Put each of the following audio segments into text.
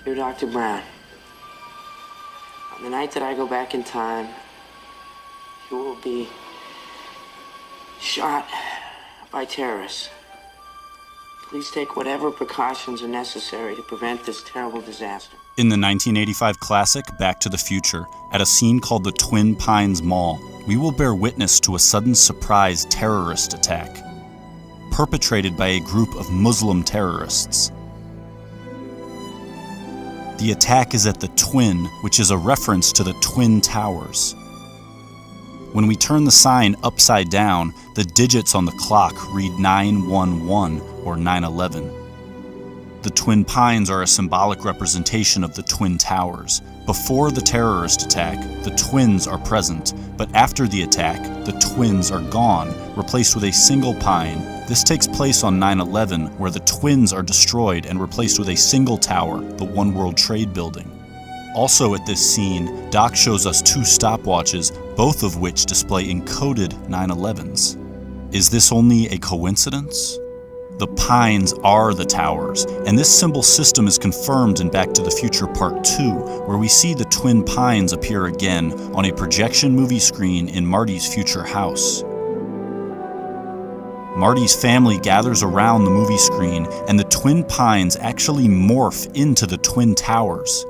Dear Dr. Brown, on the night that I go back in time, you will be shot by terrorists. Please take whatever precautions are necessary to prevent this terrible disaster. In the 1985 classic Back to the Future, at a scene called the Twin Pines Mall, we will bear witness to a sudden surprise terrorist attack, perpetrated by a group of Muslim terrorists. The attack is at the Twin, which is a reference to the Twin Towers. When we turn the sign upside down, the digits on the clock read 911 or 911. The Twin Pines are a symbolic representation of the Twin Towers. Before the terrorist attack, the twins are present, but after the attack, the twins are gone, replaced with a single pine. This takes place on 9/11, where the twins are destroyed and replaced with a single tower, the One World Trade Building. Also at this scene, Doc shows us two stopwatches, both of which display encoded 9/11s. Is this only a coincidence? The pines are the towers, and this symbol system is confirmed in Back to the Future Part 2, where we see the twin pines appear again on a projection movie screen in Marty's future house. Marty's family gathers around the movie screen, and the twin pines actually morph into the twin towers.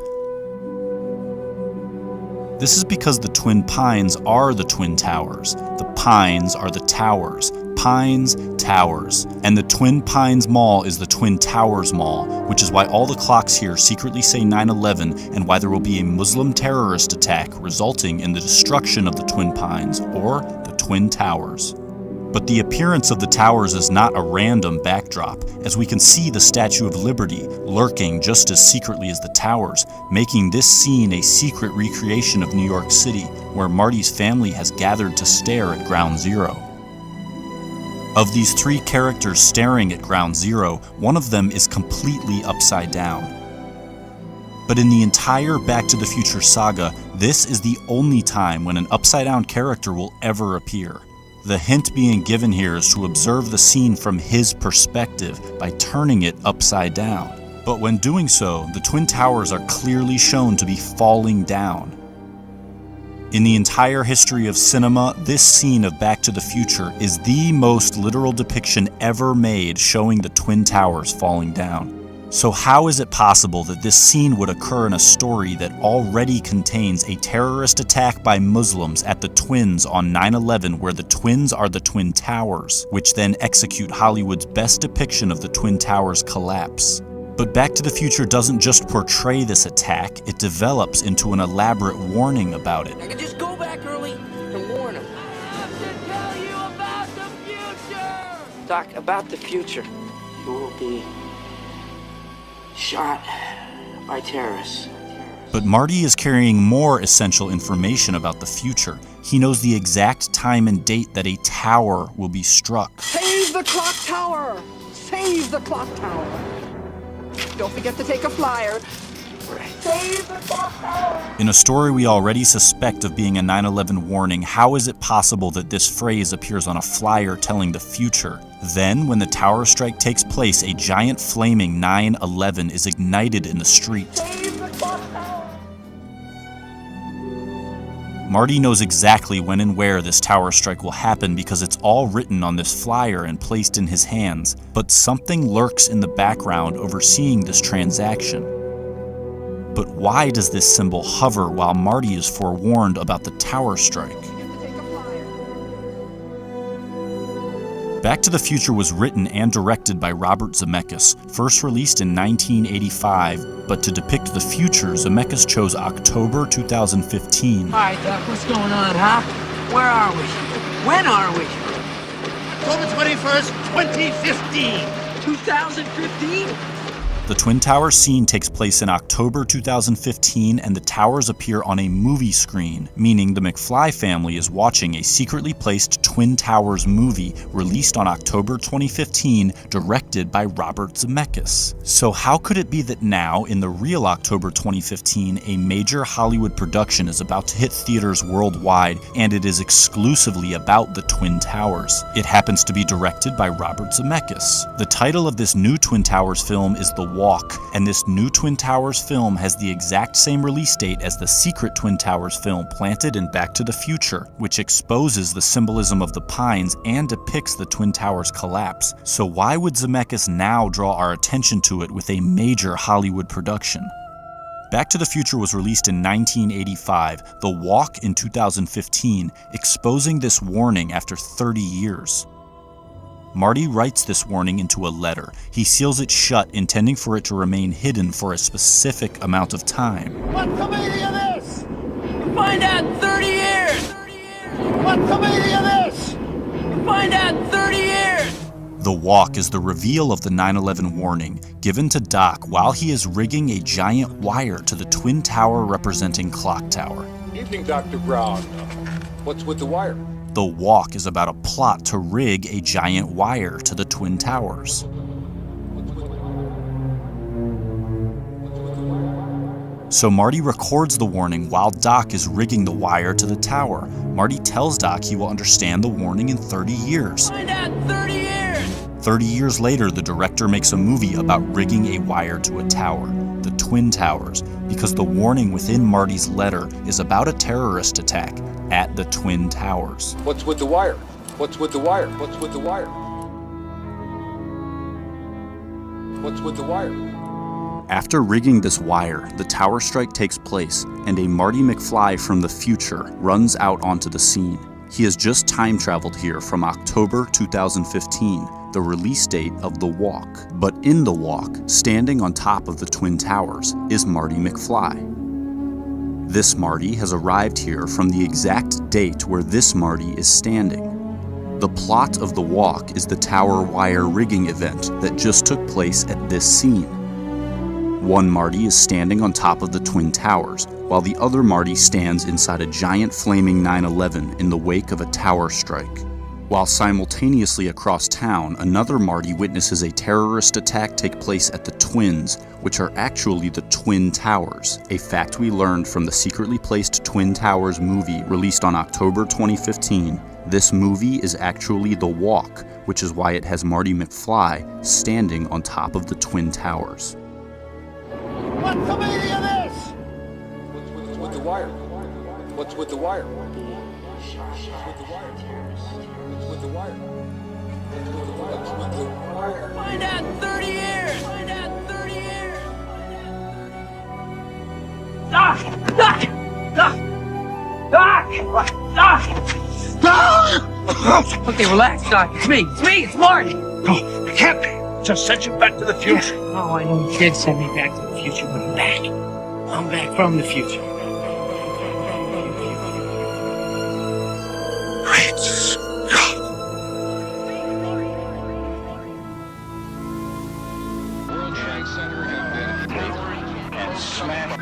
This is because the twin pines are the twin towers. The pines are the towers. Pines, towers. And the Twin Pines Mall is the Twin Towers Mall, which is why all the clocks here secretly say 9/11 and why there will be a Muslim terrorist attack resulting in the destruction of the Twin Pines, or the Twin Towers. But the appearance of the towers is not a random backdrop, as we can see the Statue of Liberty lurking just as secretly as the towers, making this scene a secret recreation of New York City, where Marty's family has gathered to stare at Ground Zero. Of these three characters staring at Ground Zero, one of them is completely upside down. But in the entire Back to the Future saga, this is the only time when an upside-down character will ever appear. The hint being given here is to observe the scene from his perspective by turning it upside down. But when doing so, the Twin Towers are clearly shown to be falling down. In the entire history of cinema, this scene of Back to the Future is the most literal depiction ever made showing the Twin Towers falling down. So how is it possible that this scene would occur in a story that already contains a terrorist attack by Muslims at the Twins on 9/11, where the twins are the Twin Towers, which then execute Hollywood's best depiction of the Twin Towers collapse? But Back to the Future doesn't just portray this attack, it develops into an elaborate warning about it. I can just go back early and warn him. I have to tell you about the future! Doc, about the future, you will be shot by terrorists. But Marty is carrying more essential information about the future. He knows the exact time and date that a tower will be struck. Save the clock tower! Save the clock tower! Don't forget to take a flyer. Save the clock tower! In a story we already suspect of being a 9/11 warning, how is it possible that this phrase appears on a flyer telling the future? Then, when the tower strike takes place, a giant flaming 9/11 is ignited in the street. Save the clock tower! Marty knows exactly when and where this tower strike will happen because it's all written on this flyer and placed in his hands, but something lurks in the background overseeing this transaction. But why does this symbol hover while Marty is forewarned about the tower strike? Back to the Future was written and directed by Robert Zemeckis, first released in 1985, but to depict the future, Zemeckis chose October 2015. All right, Doc, what's going on, huh? Where are we? When are we? October 21st, 2015. 2015? The Twin Towers scene takes place in October 2015, and the towers appear on a movie screen, meaning the McFly family is watching a secretly placed Twin Towers movie released on October 2015, directed by Robert Zemeckis. So how could it be that now, in the real October 2015, a major Hollywood production is about to hit theaters worldwide, and it is exclusively about the Twin Towers? It happens to be directed by Robert Zemeckis. The title of this new Twin Towers film is The Walk, and this new Twin Towers film has the exact same release date as the secret Twin Towers film Planted in Back to the Future, which exposes the symbolism of the pines and depicts the Twin Towers collapse. So why would Zemeckis now draw our attention to it with a major Hollywood production? Back to the Future was released in 1985, The Walk in 2015, exposing this warning after 30 years. Marty writes this warning into a letter. He seals it shut, intending for it to remain hidden for a specific amount of time. What's the meaning of this? Find out in 30 years! What's the meaning of this? Find out in 30 years! The Walk is the reveal of the 9/11 warning, given to Doc while he is rigging a giant wire to the Twin Tower representing Clock Tower. Evening, Dr. Brown. What's with the wire? The Walk is about a plot to rig a giant wire to the Twin Towers. So Marty records the warning while Doc is rigging the wire to the tower. Marty tells Doc he will understand the warning in 30 years. Find out in 30 years! 30 years later, the director makes a movie about rigging a wire to a tower, the Twin Towers, because the warning within Marty's letter is about a terrorist attack at the Twin Towers. What's with the wire? What's with the wire? What's with the wire? What's with the wire? After rigging this wire, the tower strike takes place, and a Marty McFly from the future runs out onto the scene. He has just time traveled here from October 2015, the release date of The Walk. But in The Walk, standing on top of the Twin Towers, is Marty McFly. This Marty has arrived here from the exact date where this Marty is standing. The plot of The Walk is the tower wire rigging event that just took place at this scene. One Marty is standing on top of the Twin Towers, while the other Marty stands inside a giant flaming 9/11 in the wake of a tower strike. While simultaneously across town, another Marty witnesses a terrorist attack take place at the Twins, which are actually the Twin Towers, a fact we learned from the secretly placed Twin Towers movie released on October 2015. This movie is actually The Walk, which is why it has Marty McFly standing on top of the Twin Towers. What's the meaning of this? What's with the wire? What's with the wire? What's with the wire? What's with the wire? What's with the wire? Find out in 30 years! Find out in 30 years! Doc! Doc! Doc! Doc! Doc! Okay, relax, Doc. It's me. It's me. It's Marty. No, it can't be. Just sent you back to the future. Oh, I know you did send me back to the future, but I'm back. I'm back from the future. Great Scott. World Trade Center had been and slammed.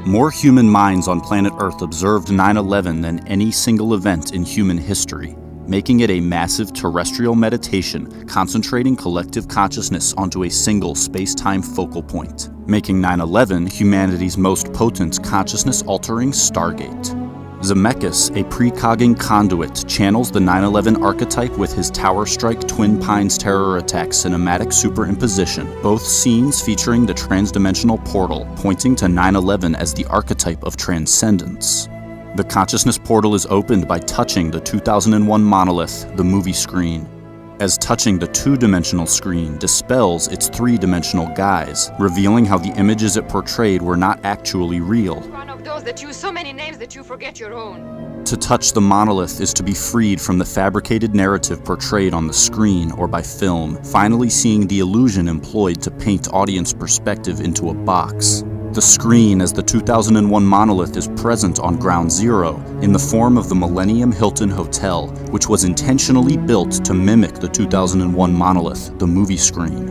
More human minds on planet Earth observed 9/11 than any single event in human history, making it a massive terrestrial meditation concentrating collective consciousness onto a single space-time focal point, making 9/11 humanity's most potent consciousness-altering stargate. Zemeckis, a precogging conduit, channels the 9/11 archetype with his Tower Strike Twin Pines terror attack cinematic superimposition, both scenes featuring the transdimensional portal, pointing to 9/11 as the archetype of transcendence. The consciousness portal is opened by touching the 2001 monolith, the movie screen, as touching the two-dimensional screen dispels its three-dimensional guise, revealing how the images it portrayed were not actually real. One of those that use so many names that you forget your own. To touch the monolith is to be freed from the fabricated narrative portrayed on the screen or by film, finally seeing the illusion employed to paint audience perspective into a box. The screen as the 2001 monolith is present on Ground Zero in the form of the Millennium Hilton Hotel, which was intentionally built to mimic the 2001 monolith, the movie screen.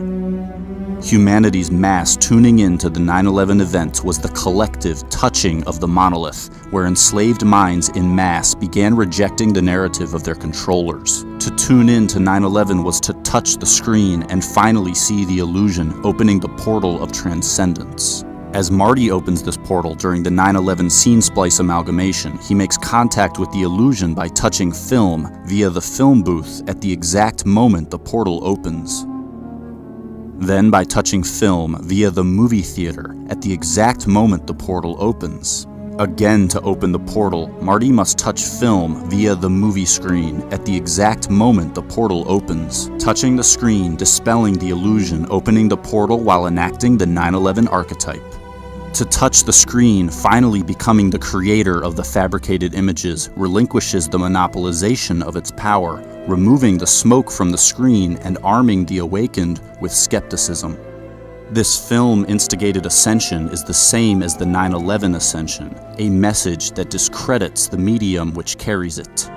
Humanity's mass tuning in to the 9/11 event was the collective touching of the monolith, where enslaved minds in mass began rejecting the narrative of their controllers. To tune in to 9/11 was to touch the screen and finally see the illusion opening the portal of transcendence. As Marty opens this portal during the 9/11 scene splice amalgamation, he makes contact with the illusion by touching film via the film booth at the exact moment the portal opens. Then by touching film via the movie theater at the exact moment the portal opens. Again, to open the portal, Marty must touch film via the movie screen at the exact moment the portal opens, touching the screen, dispelling the illusion, opening the portal while enacting the 9/11 archetype. To touch the screen, finally becoming the creator of the fabricated images, relinquishes the monopolization of its power, removing the smoke from the screen and arming the awakened with skepticism. This film-instigated ascension is the same as the 9/11 ascension, a message that discredits the medium which carries it.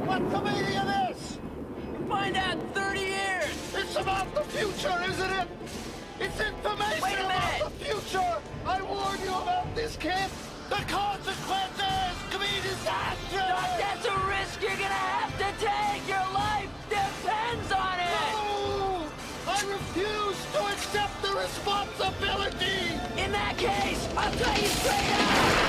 What's the meaning of this? Find out in 30 years! It's about the future, isn't it? It's information Wait a minute. about the future! I warned you about this, kid! The consequences could be disastrous! Doc, that's a risk you're gonna have to take! Your life depends on it! No! I refuse to accept the responsibility! In that case, I'll tell you straight up!